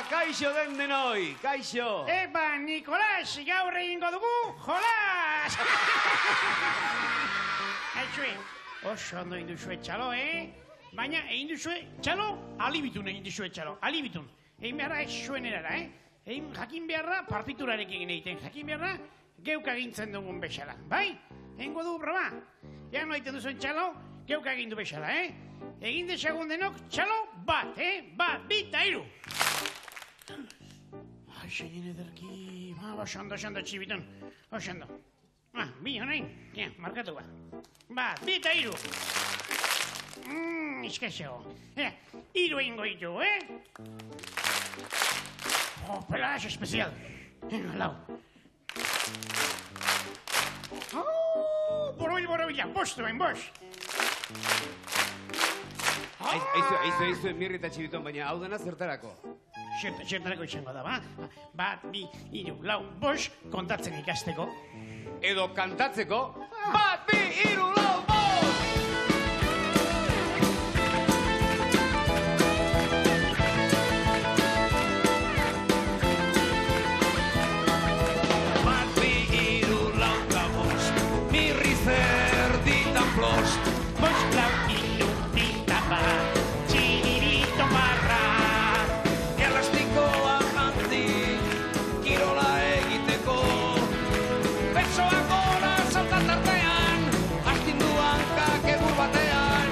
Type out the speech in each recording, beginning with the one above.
kaixo den denoi, kaixo. Epa, Nikolas, gaur egingo dugu, jolas! Aixue, oso ondo egin duzue txalo, Baina egin duzue txalo, alibitun egin duzue txalo, alibitun. Egin beharra ez zuen erara, Egin jakin beharra partiturarekin egiten, jakin beharra geuk agintzen dugun bezala, bai? Egingo dugu proba. Ja no egiten duzuen txalo, geuk agindu bezala, Egin dezagun denok txalo bat, Bat, bita, iru. Segin ederki, oso ondo txibitun, oso ondo. Bi, honain, markatu ba. Bat, bita, iru. Izkaxo. Iru egingo ditu, Pelas especial. Lau. Borobila, bost duen, bost. Aizu, mirri eta txibiton, baina hau dena zertarako. Zertarako izango da, ba? Bat, bi, iru, lau, bost, kontatzen ikasteko. Edo kantatzeko. Bat, bi, iru, lau, bost! Bat, bi, iru, lau, ka bost. Mirri zerditan plost. Bost, lau, iru, bita, bat. Txiririton barra. Elastikoa jantzi, kirola egiteko. Besoak gora saltan tartean, astinduan kakegur batean.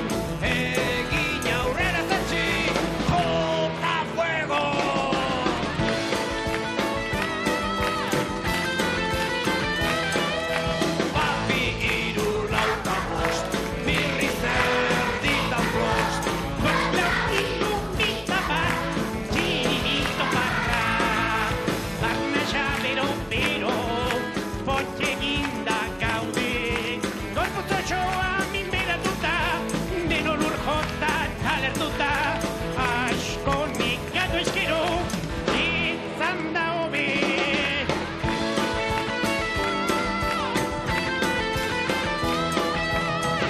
Egin aurrera zetsi, jota fuego! Bat, bi, iru, lau, ka bost. Mirri zerditan plost. Bost, lau, iru, bita, bat. Txiririton barra. Arnasa bero, potxeginda gaude. Gorputzoa minberatuta, deno lur jota talertuta. Asko nekatu eskero, izan da hobe.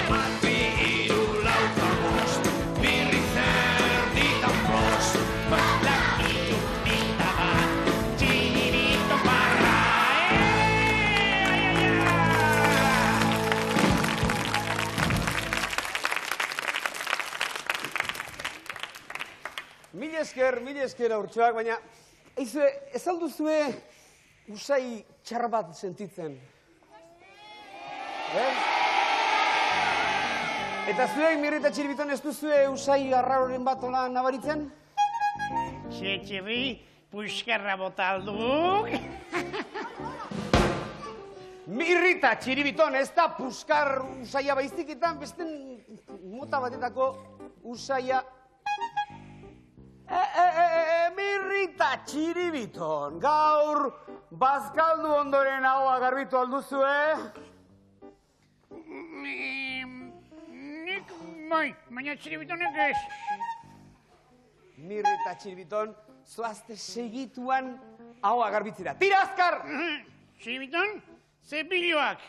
Bat, bi, iru, lau, ka bost. Mirri zerditan plost. Bost, lau, iru, bita, bat. Txiririton barra. Mil esker aurtsuak, baina ez alduzue usai txar bat sentitzen. Eta zuek mirri eta txirbiton ez duzue usai arraroren bat ola nabaritzen? Txetxerri, puskarra bota alduk. Mirri eta txiribiton ez da puskar usaia baiztiketan, beste mota batetako usaia... Mirri eta txiribiton, gaur bazkaldu ondoren ahoa garbitu alduzue? Nik bai, baina txiribitonek ez. Mirri eta txiribiton, zoazte segituan ahoa garbitzera. Tira azkar! Txiribiton, zepilloak.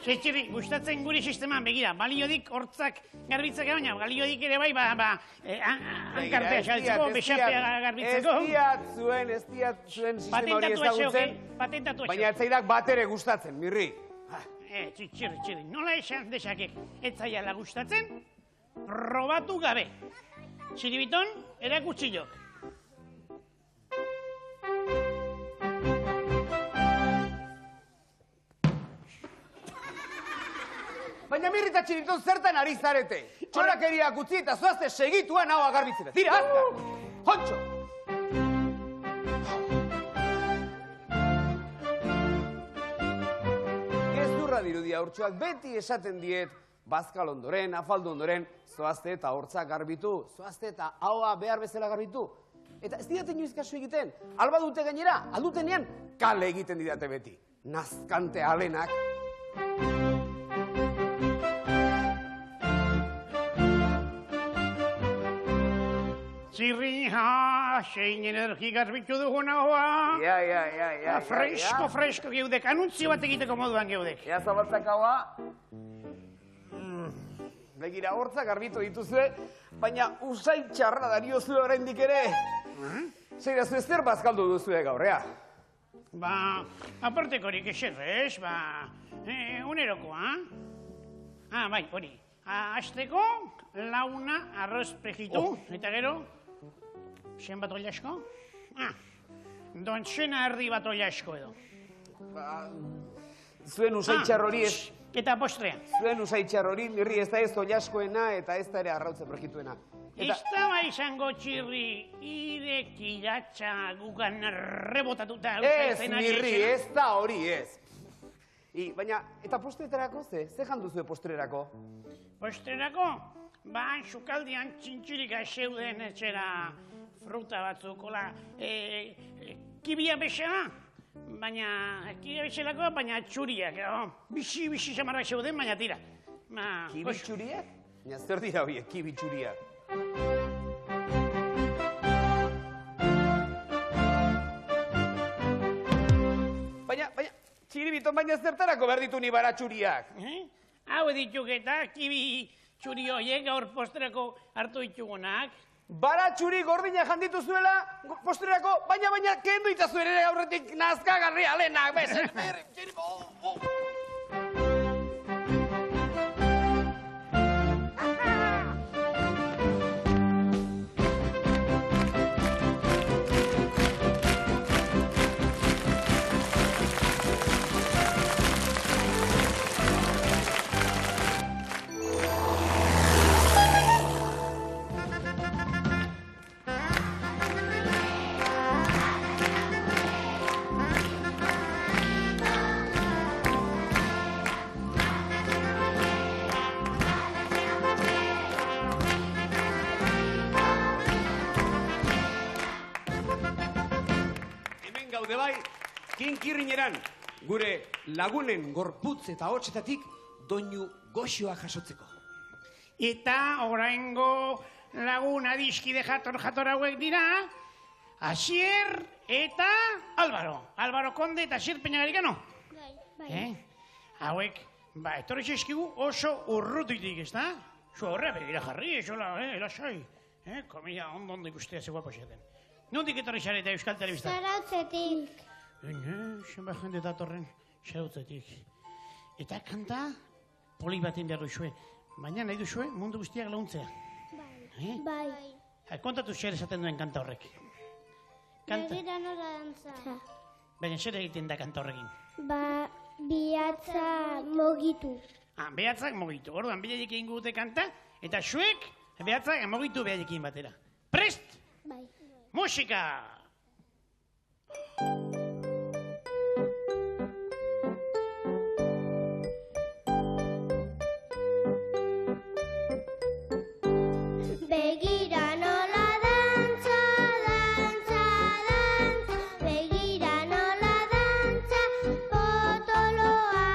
Txetxerri, gustatzen gure sisteman, begira, baliodik hortzak garbitzak baina, baliodik ere bai, hankartea xaltzeko, besapea garbitzeko. Ez diat zuen sistema hori ezagutzen, Patentatu baina etzaidak bat ere gustatzen, Mirri. Txirri, nola esan desakek etzaiala gustatzen, probatu gabe. Txiribiton, erakutsillok. Baina Mirri eta txiribiton zertan ari zarete? Txorakeriak utzi eta zoazte segituan ahoa garbitzera. Tira, azkar! Hontxo! Gezurra dirudia urtsuak beti esaten diet, bazkal ondoren, afaldu ondoren, zoazte eta hortzak garbitu, zoazte eta ahoa behar bezala garbitu. Eta ez didaten inoiz kasu egiten, alba dute gainera, aldutenean, kale egiten didate beti. Nazkante alenak. Txirri, zein energi garbitu duguna hoa. Ja. Fresko geudek, anuntzio bat egiteko moduan geudek. Ea zabaltzak haua. Begira, hortzak garbitu dituzue, baina usai txarra dariozue oraindik ere. Zeirazu ez zer bazkaldu duzue gaur, ea? Ba, apartekorik eserrez, unerokoa. Bai, hori. Azteko, launa arroz prejitu, eta gero, zen bat oliasko? Dontzena erdi bat oliasko edo. Zuen usaitxar hori ez... Eta postrea. Zuen usaitxar hori, nirri ez da ez oliaskoena eta ez da ere arrautze prejituena. Ez da bai izango Txirri, irekiratza gugan rebotatuta... Ez, nirri, ez da hori ez. Baina, eta postretarako ze? Ze janduzue postrerako? Postrerako? Ba, sukaldian txintxirika zeuden etxera fruta batzuk, hola, kibia bezala, kibia bezalako, baina txuriak, bixi samarrak zeuden, baina tira. Kibi txuriak? Baina zer dira horiek, kibi txuriak? Baina, txiribiton baina zertarako behar ditu ni baratxuriak? Hau dituk eta kibi txuri horiek gaur postrerako hartu ditugunak. Baratxuri gordina janditu zuela postrerako, baina kendu itazuen ere aurretik nazkagarria lehenak, bez? Kinkirrineran, gure lagunen gorputz eta hotsetatik doinu goxoa jasotzeko. Eta oraingo lagun adiskide jator hauek dira, Asier eta Álvaro. Álvaro Konde eta Asier Peñagarikano. Bai. Hauek, etorri zeskigu oso urrutitik, ez da? Zu horrea begira jarri, esola, lasai. Komila ondo ikustea ze guapo xaten. Nondik etorri xareta Euskal Telebista? Zarautzetik. Zenbat jende datorren, xarautzetik. Eta kanta, poli baten behar duzue. Baina nahi duzue, mundu guztiak laguntzea. Bai. Kontatu zer esaten duen kanta horrek. Begira nola dantza. Baina zer egiten da kanta horrekin? Bihatza mogitu. Behatzak mogitu. Orduan, bilaik egin gute kanta, eta zuek behatzak mogitu behaiekin batera. Prest? Bai. Musika! Begira nola dantza, dantza, dantza. Begira nola dantza, potoloa.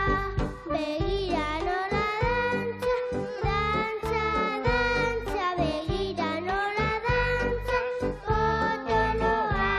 Begira nola dantza, dantza, dantza. Begira nola dantza, potoloa.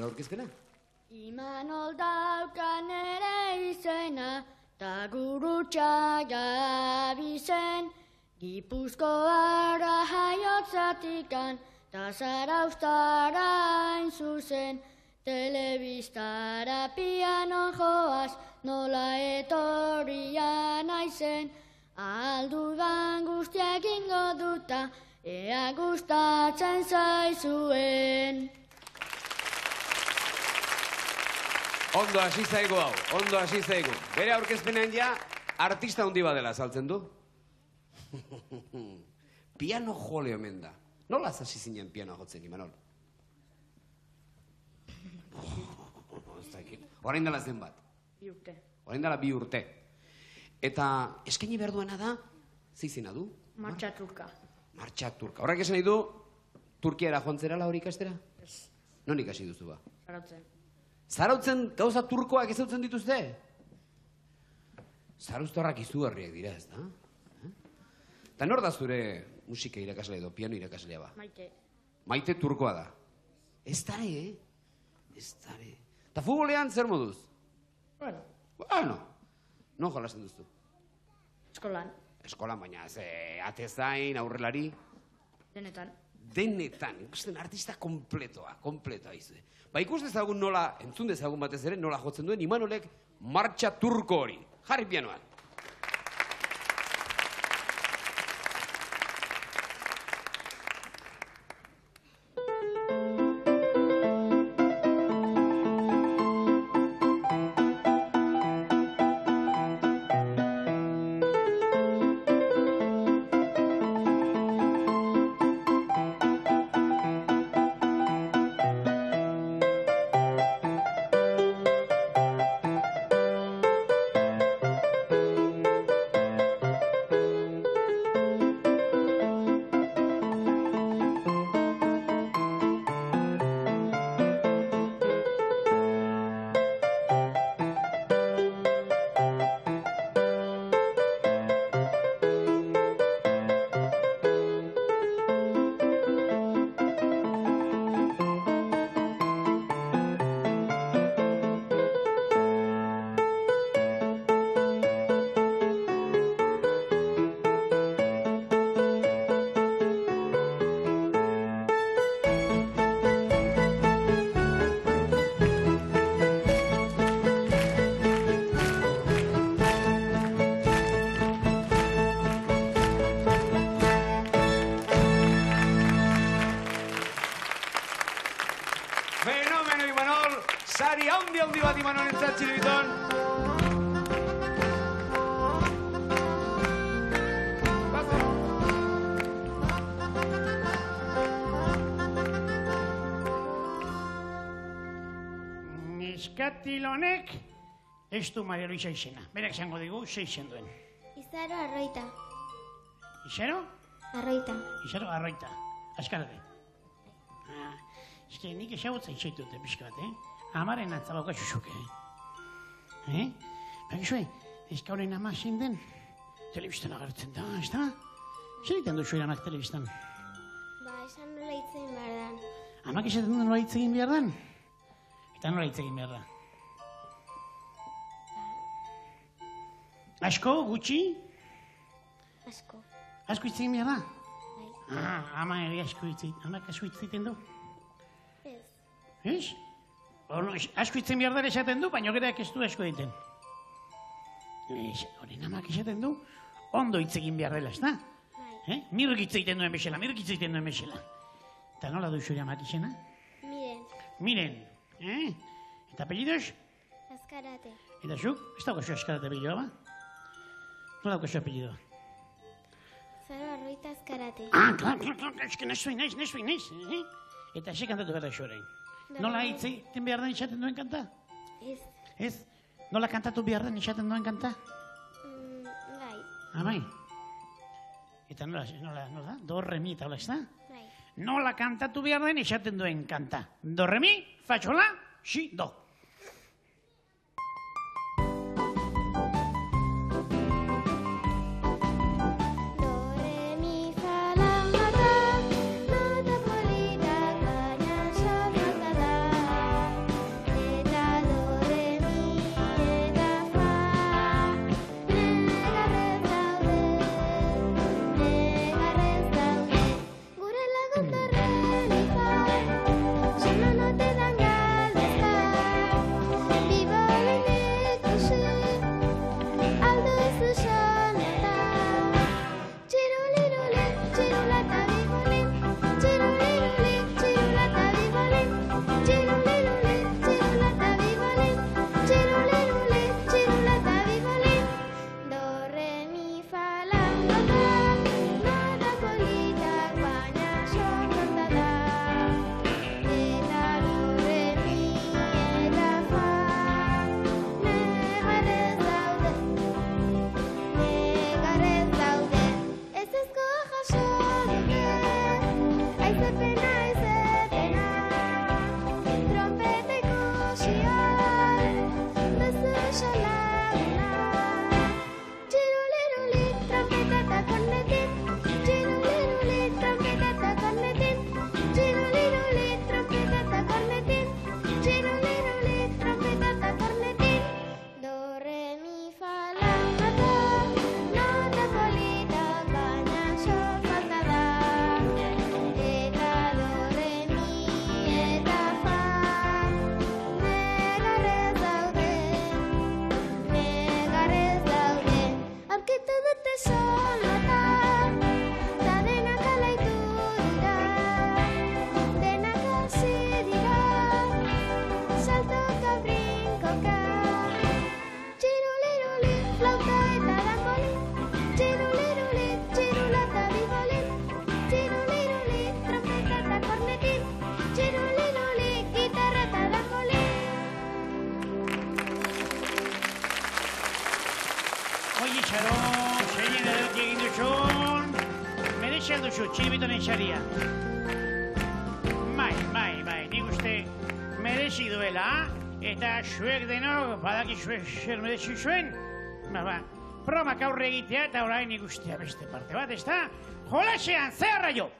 aurkezpena? Imanol daukan ere izena, ta gurutxaga abizen, Gipuzkoara jaiotzatikan, ta Zarauztara hain zuzen, telebistara piano joaz, nola etorria naizen, aldudan guztiak ingo duta, ea gustatzen zaizuen. Ondo hasi zaigu hau, ondo hasi zaigu. Bere aurkezpenean ja, artista handi badela saltzen du. Piano jole omen da. Nola hasi zinen pianoa jotzen, Imanol? Orain dela zenbat? 2 urte. Orain dela 2 urte. Eta eskaini behar duena da, zeizena du? Martxa turka. Martxa turka. Horrek esan nahi du, Turkiara joan zerala hori ikastera? Ez, Non ikasi duzu ba? zarautzen. Zarautzen gauza turkoak ezautzen dituzte? Zarauztarrak izugarriak dira, ez da? Eta nor da zure musika irakaslea edo piano irakaslea ba? Maite. Maite turkoa da. Ez dare, Ez dare. Eta futbolean zer moduz? Bueno, non jolasten duzu? Eskolan. Eskolan, baina atezain, aurrelari? Denetan. Denetan, ikusten artista kompletoa izue. Ba ikus dezagun nola, entzun dezagun batez ere, nola jotzen duen Imanolek martxa turko hori. Jarri pianoan. Fenomeno Imanol, sari handi bat Imanolentzat Txilibiton. Neskatil honek ez du Maria Luisa izena. Berak zango digu, ze izen duen. Izaro Arroita. Izaro? Arroita. Izaro Arroita. Azkarate. Eske nik esagotza izaitu dute pixka bat, Amaren antzabauka xuxuke, Bakizue, ezka horren ama zein den, telebistan agertzen da, ez da? Zer egiten duzu eramak telebistan? Ba, esan nola hitz egin behar dan. Amak esaten du nola hitz egin behar dan? Eta nola hitz egin behar da? Asko, gutxi? Asko. Asko hitz egin behar da? Bai. Ama ere asko hitz egin, amak asko hitz egiten du? Ez. Ez? Asko hitzen behar dara esaten du, baina gerak ez du asko egiten. Horren amak esaten du, ondo hitz egin behar dela, ez da? Bai. Mirrik hitz egiten duen bezala, mirrik hitz egiten duen bezala. Eta nola du zure amak izena? Miren. Miren, Eta apellidos? Azkarate. Eta zuk? Ez daukazu Azkarate apellidoa, ba? Nola daukazu apellidoa? Izaro Arroita Azkarate. Klar, eske naiz. Eta ze kantatu gara zu orain. Nola hitz egiten behar den izaten duen kanta? Ez. Ez? Nola kantatu behar den izaten duen kanta? Bai. Bai. Eta nola? Do, re, mi, eta hola, ez da? Bai. Nola kantatu behar den izaten duen kanta. Do, re, mi, fa, sol, la, si, do. duzu, txiribitonen saria. Bai, nik uste merezi duela, eta zuek denok badakizue zer merezi zuen. Promak aurre egitea eta orain nik ustea beste parte bat, ezta? Jolasean, zeharra jo!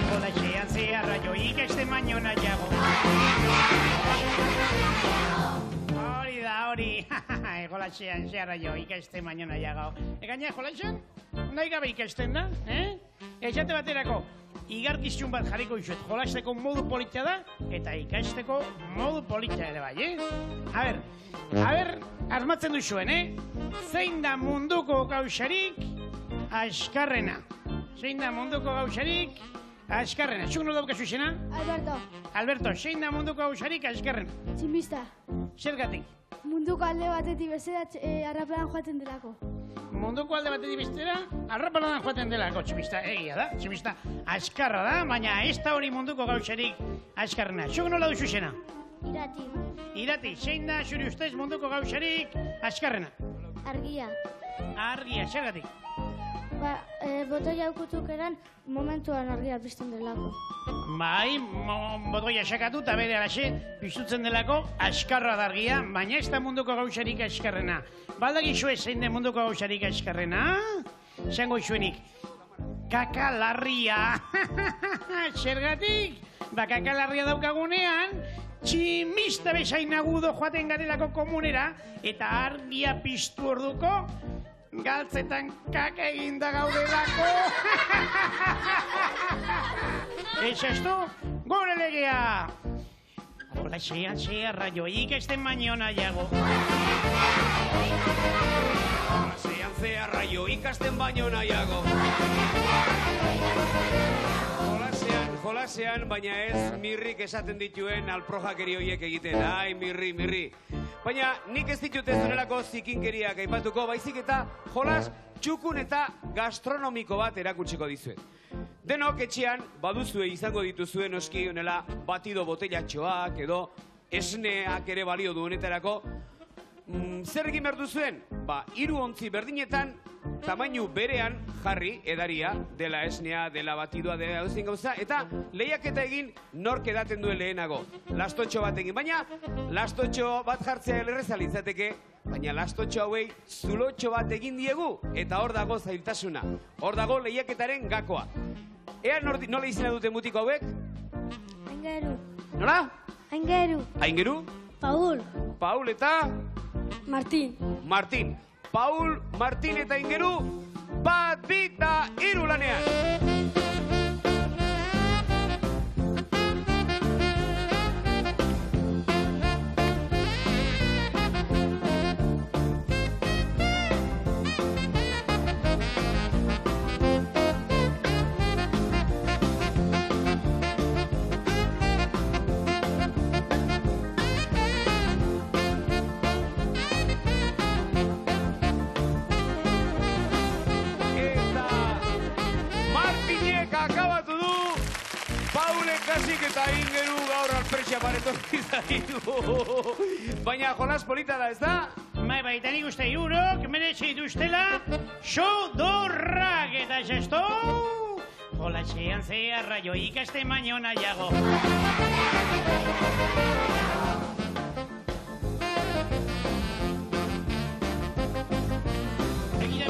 Jolasean, zeharra jo, ikaste maino nahiago. Hori, jolasean, zeharra jo, ikaste maino nahiago. Gaina, jolasean, nahi gabe ikasten da, Esate baterako, igarkizun bat jarriko izuet, jolasteko modu politia da, eta ikasteko modu politia ere bai, A ber, armatzen duzuen, Zein da munduko gauzarik askarrena? Zein da munduko gauzarik askarrena? Zuk nola daukazu izena? Alberto, zein da munduko gauzarik askarrena? Tximista. Zergatik? Munduko alde batetik bestera arrapalan joaten delako. Munduko alde batetik bestera, arrapalan joaten delako, tximista, egia da, tximista askarra da, baina ez da hori munduko gauzarik askarrena. Zuk nola duzu izena? Irati. Irati, zein da zuri ustez munduko gauzarik askarrena? Argia. Argia, zergatik? Botoia ukutuk eran momentuan argia pizten delako. Bai, botoia sakatu eta bere alaxe piztutzen delako askarra da argia, baina ez da munduko gauzarik askarrena. Baldakizue zein den munduko gauzarik askarrena? Zango izuenik, kakalarria. Zergatik? Kakalarria daukagunean, tximista bezain agudo joaten garelako komunera, eta argia piztu orduko, galtzetan kaka eginda gaudelako. Ez ez du, gure legea! Hola, zeharra jo, ikasten baino nahiago. Zeharra jo, ikasten baino nahiago. Jolasean, baina ez mirrik esaten dituen alprojakeri horiek egiten. Ai, mirri. Baina nik ez ditut ez dunelako zikinkeriak aipatuko, baizik eta jolas txukun eta gastronomiko bat erakutsiko dizuet. Denok etxean baduzue izango dituzuen noski honela batido botellatxoak edo esneak ere balio du honetarako. Zer egin behar duzuen? 3 ontzi berdinetan tamainu berean jarri edaria dela esnea, dela batidoa, dela duzien gauza, eta lehiaketa egin nork edaten duen lehenago. Lastotxo bat egin, baina lastotxo bat jartzea erreza litzateke, baina lastotxo hauei zulotxo bat egin diegu, eta hor dago zailtasuna. Hor dago lehiaketaren gakoa. Ea nola izena duten mutiko hauek? Aingeru. Nola? Aingeru. Aingeru? Paul. Paul eta? Martin. Martin. Paul, Martin eta Aingeru, 1, 2 eta 3 lanean. Kasik eta Aingeru gaur alpresia paretorki zaitu. Baina jolas polita da, ez da? Bai, eta nik uste iurok merezi dituztela sodorrak eta zesto. Jolasean zeharra jo, ikaste baino nahiago. Begira.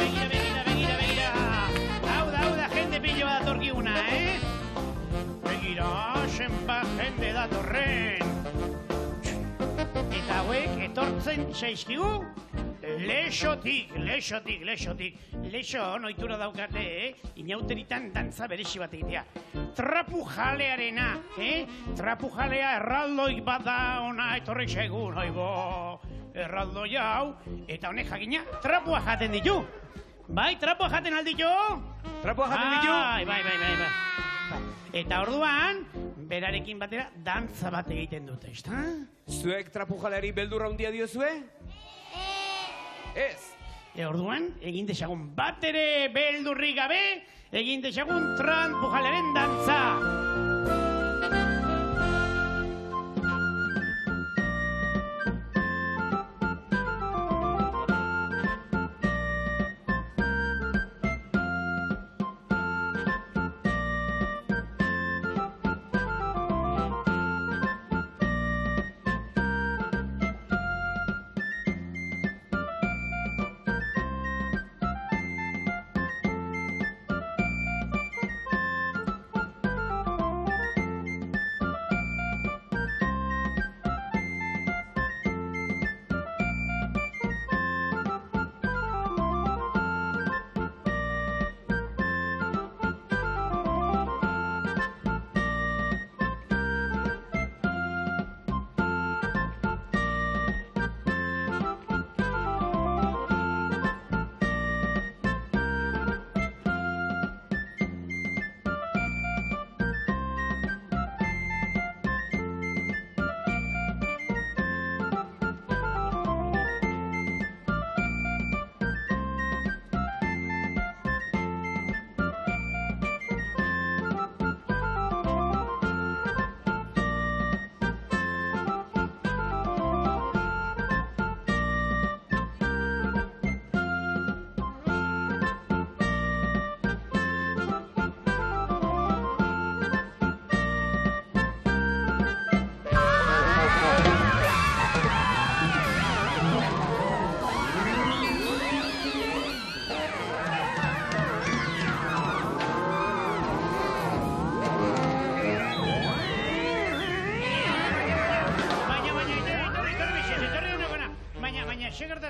Hau da, jende pilo bat atorkiguna, zenbat jende datorren. Eta hauek etortzen zaizkigu Lexotik. Lexo noitura daukate, inauteritan dantza berezi bat egitea. Trapu jalearena, Trapu jalea erraldoik bada ona etorri segun, erraldoi hau, eta honek jakina trapua jaten ditu. Bai, trapua jaten alditu? Trapua jaten ditu? Bai. Eta orduan, berarekin batera dantza bat egiten dute, ezta? Zuek trapu jaleari beldurra handia diozue? Ez. Orduan, egin dezagun bat ere beldurrik gabe, egin dezagun trapu jalearen dantza.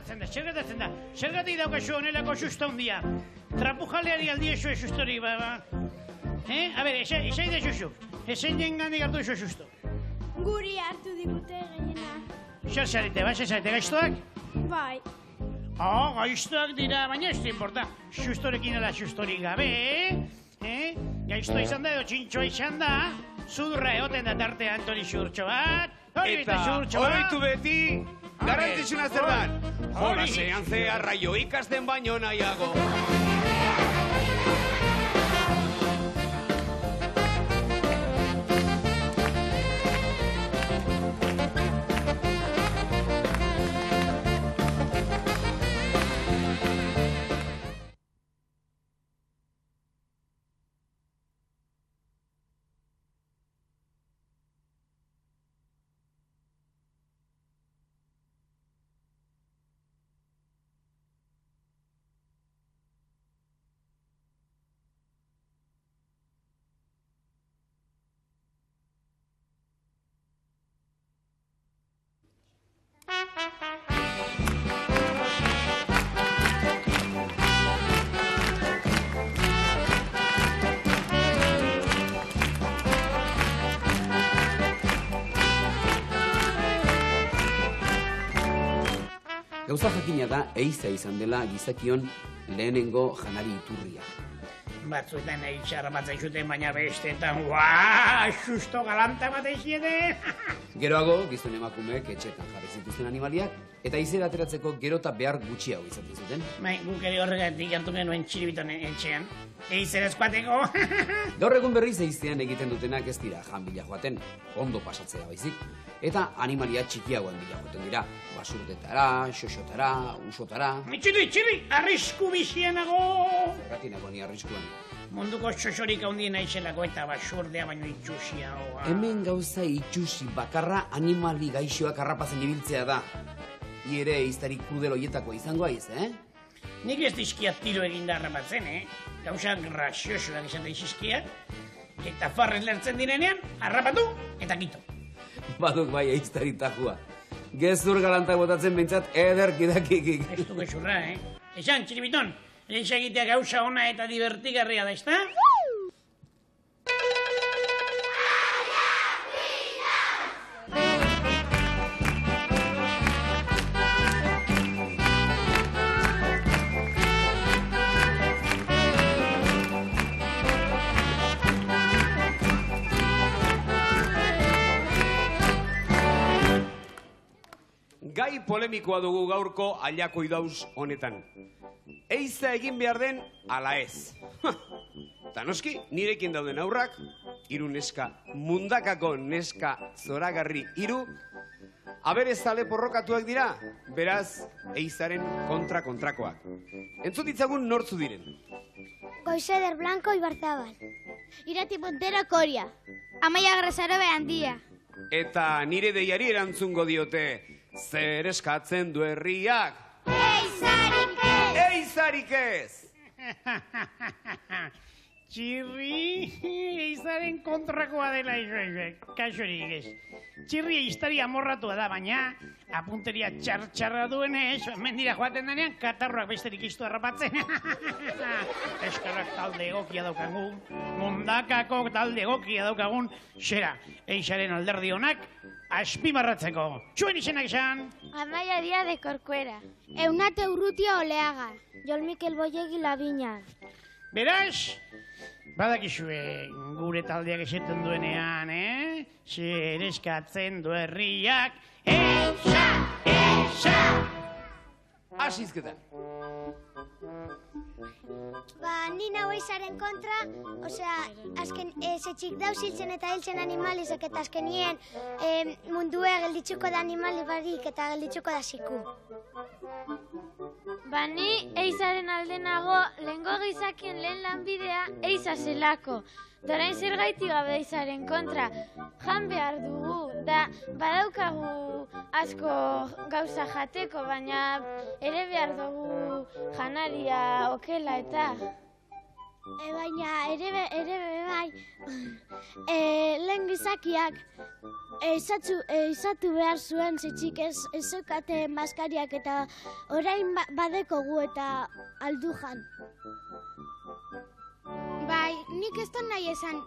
gertatzen da. Zergatik daukazu honelako susto handia. Trapujaleari aldiezue sustorik, ba. A ber, esai da sustu. Ezein jengandik hartu ezu susto. Guri hartu digute gehiena. Zer zarete, gaiztoak? Bai. Gaiztoak dira, baina ez da importa. Sustorekin ala sustorik gabe, gaiztoa izan da edo txintxoa izan da, sudurra egoten da tartea Antoni Xurtxo bat. Eta horitu beti, garantzitsuna zer bat. Jolasean ze arraio ikasten baino nahiago. Gauza jakina da, eiza izan dela gizakion lehenengo janari iturria. Batzuetan eitxarra batzaizuten, baina besteetan, susto galanta batzaizien. Geroago, gizon emakumeek etxetan jarri zituzten animaliak, eta izera ateratzeko gero eta behar gutxiago izaten zuten. Bai, guk ere horregatik hartu genuen txiribiton etxean. Eizera eskuateko. Gaur egun berriz eizean egiten dutenak ez dira jan bila joaten, ondo pasatzea baizik. Eta animalia txikiagoen bila joaten dira, basurtetara, xoxotara, usotara. Txiri, arrisku bizienago! Zerratinago ni arriskuan. Munduko xoxorik handien aizelako eta basurdea baino itxusiagoa. Hemen gauza itxusi bakarra animali gaixoak harrapatzen ibiltzea da. Hi ere eiztarik krudel hoietako izango aiz, Nik ez dizkiat tiro eginda harrapatzen, Gauzak graziosoak izan da izizkiat, eta farrez lertzen direnean, harrapatu eta kito. Baduk bai eiztari tajua. Gezur galantak botatzen bentsat ederkidakikik. Ez du gezurra, Esan, txiribiton, eiza egitea gauza ona eta divertigarria da, ezta? Gai polemikoa dugu gaurko Aiakoi dauz honetan. Eiza egin behar den ala ez. Ta noski, nirekin dauden aurrak, 3 neska, mundakako neska zoragarri 3, aberezale porrokatuak dira, beraz, eizaren kontrakoak. Entzut ditzagun nortzu diren. Goizeder Blanco Ibarzabal. Irati Montero Coria. Amaia Grasarobe Handia. Eta nire deiari erantzungo diote, zer eskatzen du herriak? Eizarik ez! Eizarik ez! Txirri, eizaren kontrakoa dela kaixorik ez. Txirri eiztari amorratua da, baina apunteria txarra duenez, mendira joaten denean, katarroak besterik iztu harrapatzen. Eskarrak talde egokia daukagun, mundakako talde egokia daukagun, xera, eizaren alderdi honak, azpimarratzeko. Zuen izenak esan? Amaia Díaz de Corcuera. Eunate Urrutia Oleaga. Jol Mikel Bollegi Laviña. Beraz, badakizue gure taldeak esaten duenean, zer eskatzen du herriak, eiza, eiza! Asizketan. Ni nago eizaren kontra, azken zetxik dauz hiltzen eta hiltzen animalizak eta azkenien mundue gelditzuko da animali barik eta gelditzuko da ziku. Ni eizaren aldenago lehengo gizakien lehen lanbidea eiza zelako. Dorain zer gaiti gabe eizaren kontra, jan behar dugu, da badaukagu asko gauza jateko, baina ere behar dugu janaria okela eta. Baina ere bai, lehen gizakiak izatu behar zuen zetxik ez zokate maskariak eta orain badekogu eta aldujan. Bai, nik ez dut nahi esan,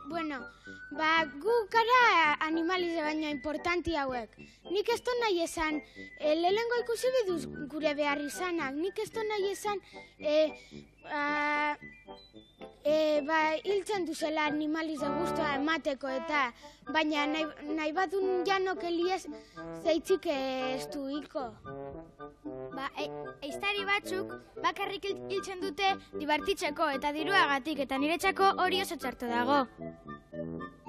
gu gara animalize baina importanti hauek. Nik ez dut nahi esan, lehengo ikusi biduz gure behar izanak. Nik ez dut nahi esan, hiltzen duzela animalize guztua emateko eta baina nahi badun janok eliez zeitzik ez du hilko. Eiztari batzuk bakarrik hiltzen dute dibartitzeko eta diruagatik eta niretzako hori oso txarto dago.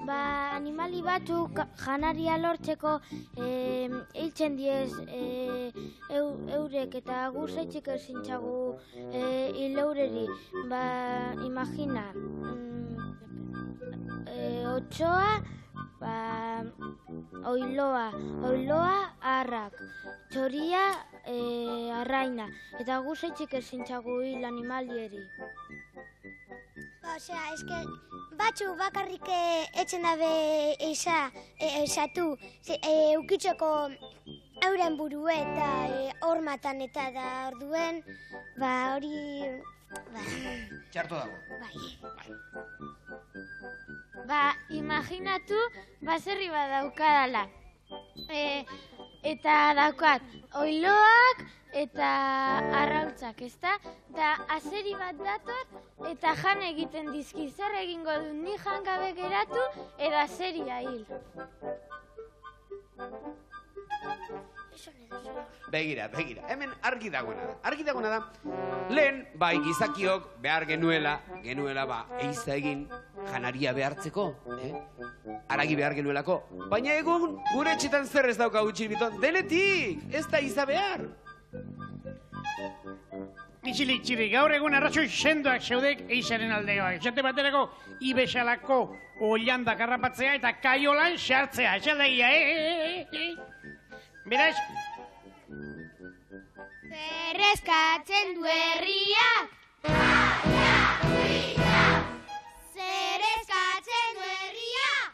Animali batzuk janaria lortzeko hiltzen diez eurek eta gur zaitzik ezin txagu hil eureri. Imagina, otsoa, oiloa arrak, txoria arraina, eta gur zaitzik ezin txagu hil animalieri. Osea, eske, batzu bakarrik etxen dabe esatu, eukitzeko euren burue eta hormatan eta da orduen, hori... Txarto dago. Imaginatu baserri bat daukadala. Eta daukat, oiloak eta arrautzak, ezta? Da azeri bat dator eta jan egiten dizki. Zer egingo du ni jan gabe geratu edo azeria hil. Begira, hemen argi dagoena da. Lehen, gizakiok behar genuela eiza egin janaria behartzeko, haragi behar genuelako. Baina egun, gure etxetan zer ez dauka gutxi biton, denetik, ez da iza behar. Itxilik, gaur egun arrazoi sendoak zeudek eizaren aldeoak. Esate baterako, ibesalako oilandak harrapatzea eta kaiolan sartzea. Esaldegia, Beraz? Zer eskatzen du herriak? Zer eskatzen du herriak?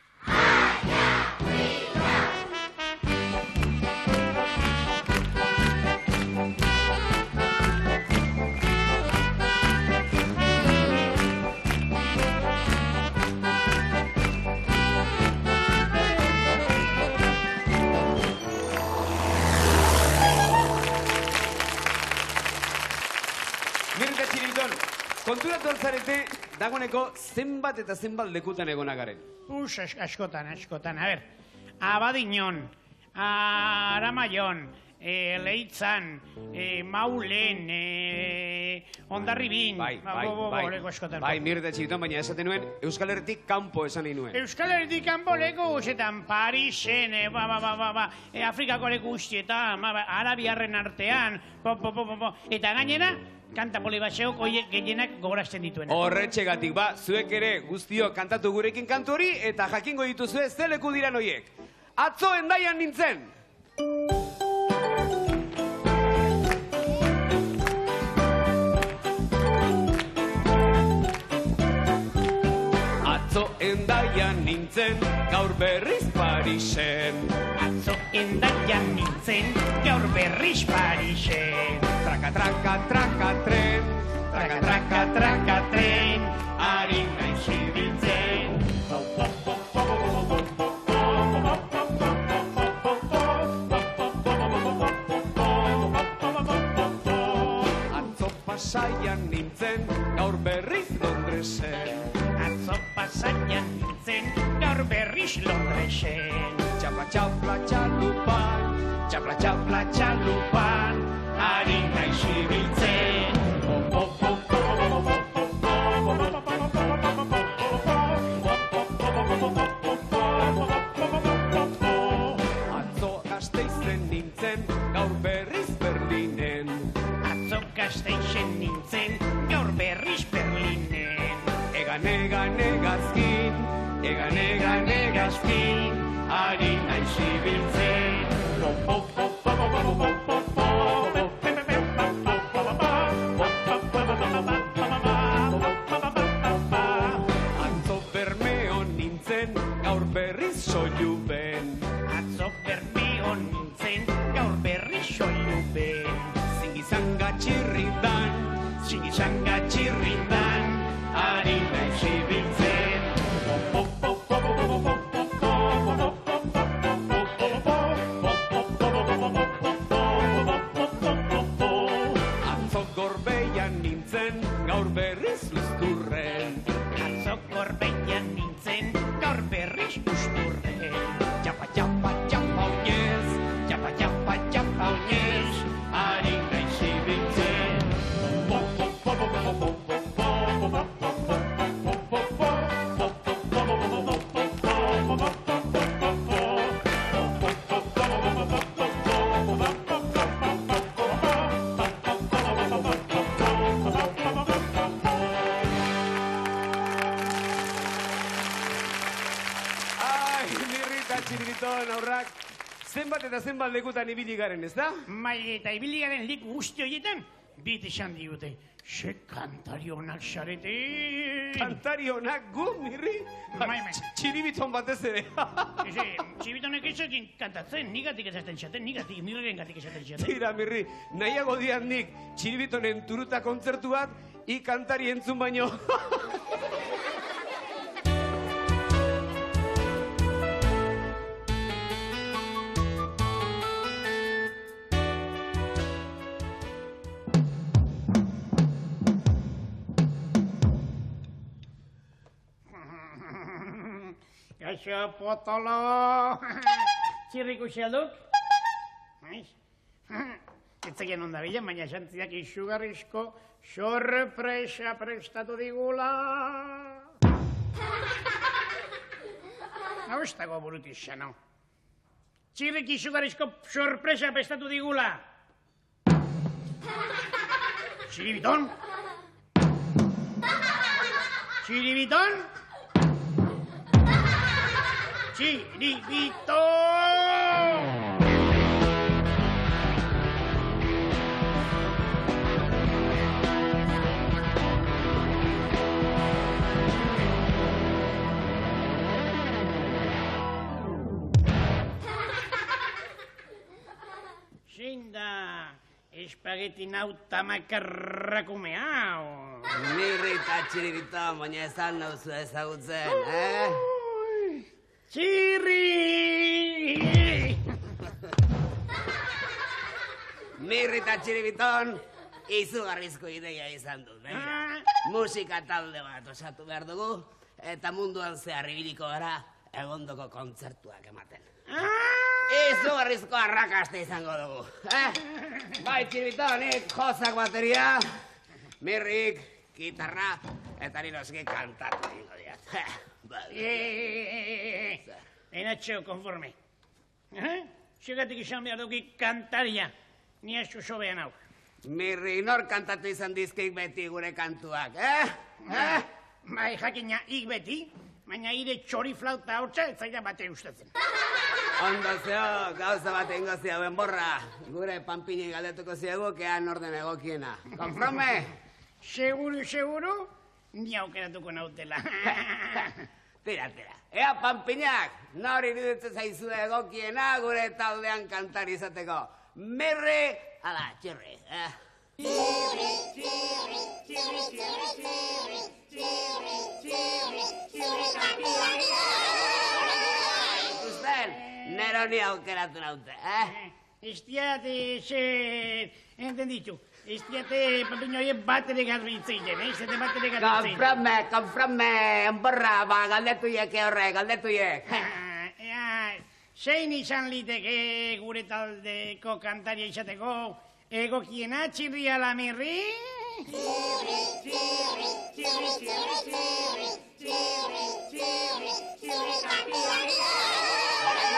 Konturatu altzarete, dagoeneko zenbat eta zenbat lekutan egona garen. Askotan. A ber, Abadiñon, Aramaion, Leitzan, Maulen, Hondarribin. Bai, mirte txikiton, baina esaten nuen, Euskal Herritik kanpo esan nahi nuen. Euskal Herritik kanpo leku guztietan, Parisen, Afrikako leku guztietan, Arabiarren artean, eta gainera, kanta poli bat zeok oiek gehienak gogorazten dituen. Horretxegatik, zuek ere guztiok kantatu gurekin kantu hori eta jakingo dituzue ze leku diran oiek. Atzo Hendaian nintzen! Atzo Hendaian nintzen, gaur berriz Parisen. Atzo Hendaian nintzen, gaur berriz Parisen. Traka, traka, traka, tren. Traka, traka, traka, tren. Ari naiz ibiltzen. Atzo Pasaian nintzen, gaur berriz Londresen. Atzo Pasaian nintzen, gaur berriz Londresen. Txapla, txapla, txalupan. Txapla, txapla, txalupan. Ari naiz ibiltzen. Atzo Gasteizen nintzen, gaur berriz Berlinen. Atzo Gasteizen nintzen, gaur berriz Berlinen. Egan, egan, egazkin, egan, egan, egazkin. Ari naiz ibiltzen. zenbat eta zenbat lekutan ibili garen, ez da? Bai, eta ibili garen leku guzti horietan, bit esan digute. Se kantari honak xarete. Kantari honak gu, Mirri? Bai. Txiribiton batez ere. Txiribitonek esakin kantatzen, nigatik esaten xaten, nigatik, Mirriren gatik esaten xaten. Tira, Mirri, nahiago dian nik Txiribitonen turuta kontzertu bat, kantari entzun baino. Kaixo potolo. Txirriku xalduk. Etzeken ondabila, baina xantziak izugarrizko sorpresa prestatu digula. Hau ez dago burut izan, hau. Txirrik izugarrizko sorpresa prestatu digula. Txiribiton? Txiribiton? Txiribiton! Zein da espageti nau tamakarrakume hau? Mirri eta Txiribiton, baina ezan nauzu ezagutzen, eh? Txirri! Mirri eta Txiribiton, izugarrizko ideia izan dut, Musika talde bat osatu behar dugu, eta munduan zehar ibiliko gara egondoko kontzertuak ematen. Izugarrizko arrakasta izango dugu, Bai, Txiribitonik jotzak bateria, Mirrik, gitarra, eta niroski kantatu egingo diat. Enatxeo, konforme. Segatik izan behar duki kantaria, ni asko sobean hau. Mirri, nor kantatu izan dizkeik beti gure kantuak, Bai, jakina, ik beti, baina ire txori flauta hortza ez zaila bate ustatzen. Ondo zeo, gauza bat egingo ziauen borra. Gure panpini galdetuko ziagu, kean orden egokiena. Konforme? Seguru, ni aukeratuko nautela. Tira. Ea panpinak, nori iruditzen zaizu egokiena gure taldean kantari izateko. Mirri, ala, Txirri. Ikusten, neroni aukeratu naute, Estiat, entenditu. Estiate, papiño, bat ere garbi itzeiten, Zete bat ere garbi itzeiten. Konframe, enborra, galdetuiek horrek, galdetuiek. Zein izan liteke gure taldeko kantaria izateko egokiena, Txirri ala Mirri?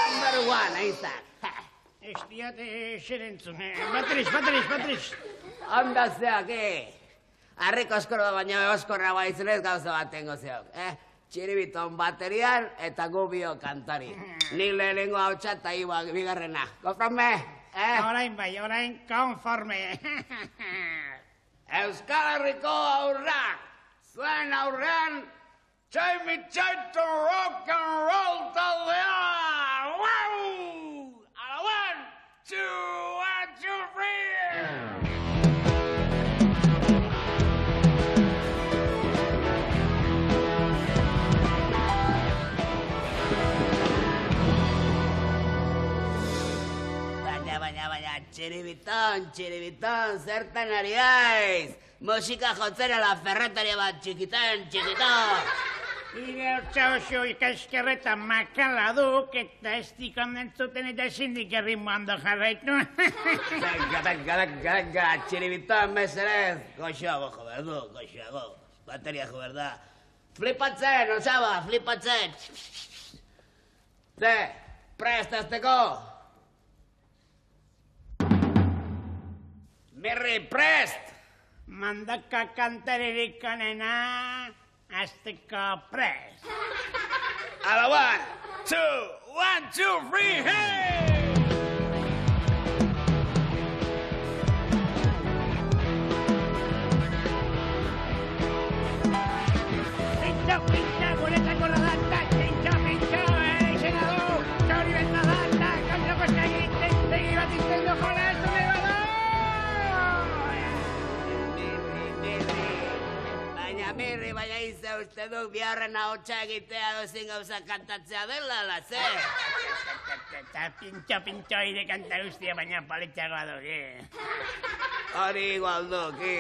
Number one, einzak. Estiat, zerentzun, bateriz. Onda zeak, Harriko oskorra baina oskorra baizenez gauza bat tengo zeok, Txiribiton baterian eta gu bio kantari. Nik lehenengo hau txata bigarrena. Konforme? Orain konforme. Euskal Herriko aurrak, zuen aurrean, txaito rock and roll taldea! Wow! Ala 1, 2, 1, 2, 3! Baina, Txiribiton, zertan ari aiz? Musika jotzen ala ferretaria bat txikitan. Ire hortza oso ikaskerreta makala duk eta ez dikon entzuten eta ezindik erritmo hando jarraitu. Gaga, Txiribiton, meserez. Goxoago jo behar du, goxoago. Bateria jo behar da. Flipatzen, osaba, flipatzen. Ze, prestazteko. Mirri, prest! Mandaka kantarerik kanena, azteko prest. Ala 1, 2, 1, 2, 3, hey! Ostengo jolastu nahi bada! Mirri, baina iza uste duk biharren ahotsa egitea dozin gauza kantatzea dela, ala, ze? Eta pintxo aire kanta guztia, baina paletxagoa dugu. Hori igual duki.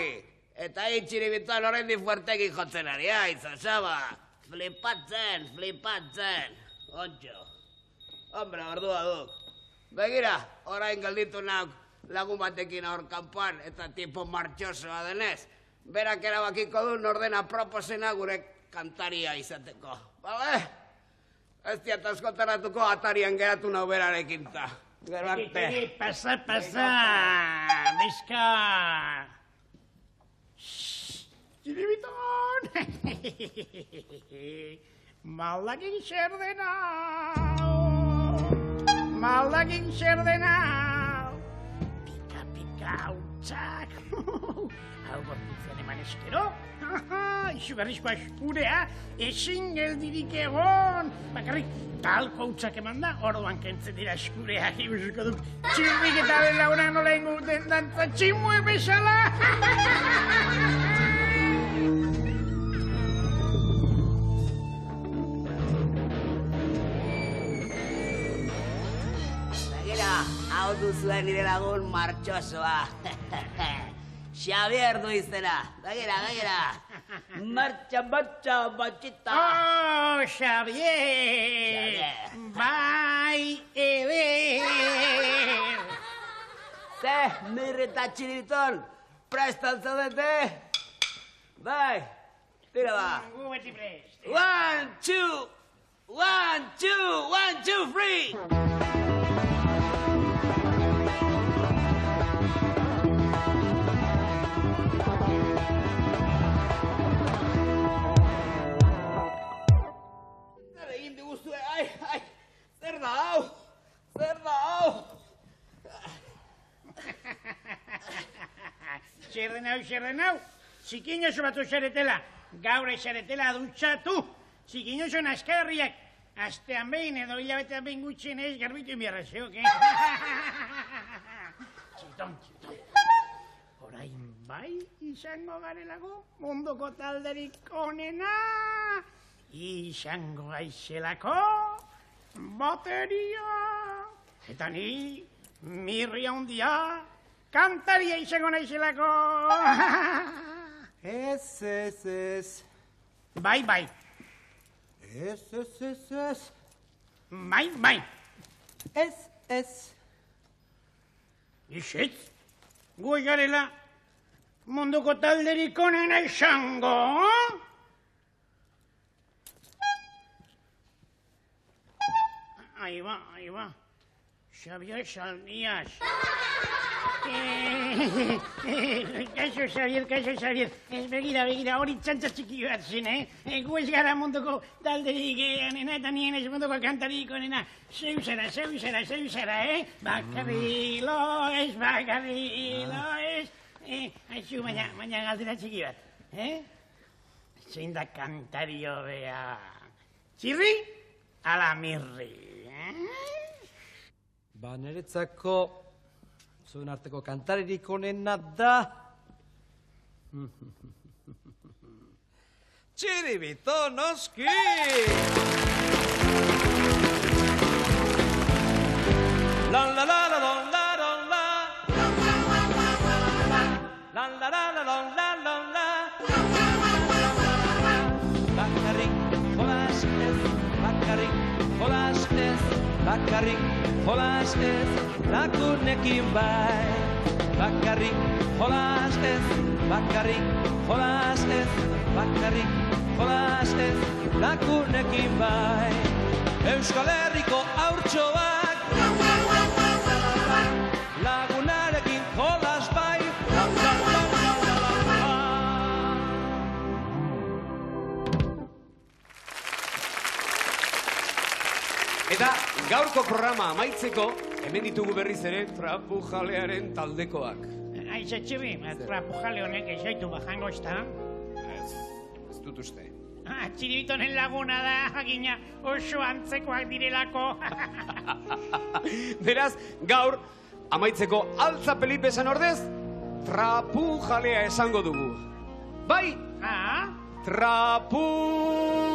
Eta itxiribituan horrendi fuerteki jotzen ari, aiz, osaba. Flipatzen. Ontxo. Hombre, ordua duk. Begira, orain galditu nauk lagun batekin hor kanpoan eta tipo martxosoa denez. Berak erabakiko du nordena proposena gure kantaria izateko. Bale? Ez diat askotaratuko atarian geratu nau berarekin ta. Gero arte. Pasa. Bizka. Txiribiton. Maldakin zer dena. Pika hautzak. Hau gortitzen eman eskero. Izugarrizko aspurea, ezin geldirik egon. Bakarrik talko hautzak eman da, orduan kentzen dira eskureak ibusuko duk. Txirrik eta belauna nola inguten dantza tximue bezala. Begira, hau duzuen nire lagun martxosoa. Xavier du izena. Begira. Martxa, batxita. Oh, Xavier. Bai, eder. Ze, Mirri eta Txiribiton, prestan zaudete? Bai, tira ba. Gu beti prest. 1, 2, 3. Zerren hau, zikin oso batu zaretela, gaur ezaretela dutxatu, zikin oso naskarriak, astean behin edo hilabetean behin gutxien ez garbitu inbiarra zeok, Txiton. Orain bai izango garelago munduko talderik onena, izango gaizelako bateria, eta ni Mirri handia, kantaria izango naizelako. Ez. Bai. Ez. Bai. Ez. Ixetz, gu garela munduko talderik onena izango. Ahí va. Xavier Salmias. Kaixo, Xavier. Begira, hori txantza txiki bat zen, Gu ez gara munduko talderik onena eta nien ez munduko kantarik onena. Zeu zara, Bakarrilo ez. Aixu, baina galdera txiki bat, Zein da kantario bea. Txirri, ala Mirri, Ba, niretzako zuen arteko kantaririk onena da... Txiribito noski! La la la la la la la la. La la la la la la la la. Bakarrik jolas ez, lagunekin bai. Bakarrik jolas ez, lagunekin bai. Euskal Herriko haurtxoak lagunarekin jolas bai. Eta gaurko programa amaitzeko, hemen ditugu berriz ere Trapujalearen taldekoak. Aize Txirri, Trapujale honek ez gaitu bajango ezta? Ez dut uste. Txiribitonen laguna da, agina oso antzekoak direlako. Beraz, gaur amaitzeko altza Felipe esan ordez, trapu jalea esango dugu. Bai? Ah? Trapu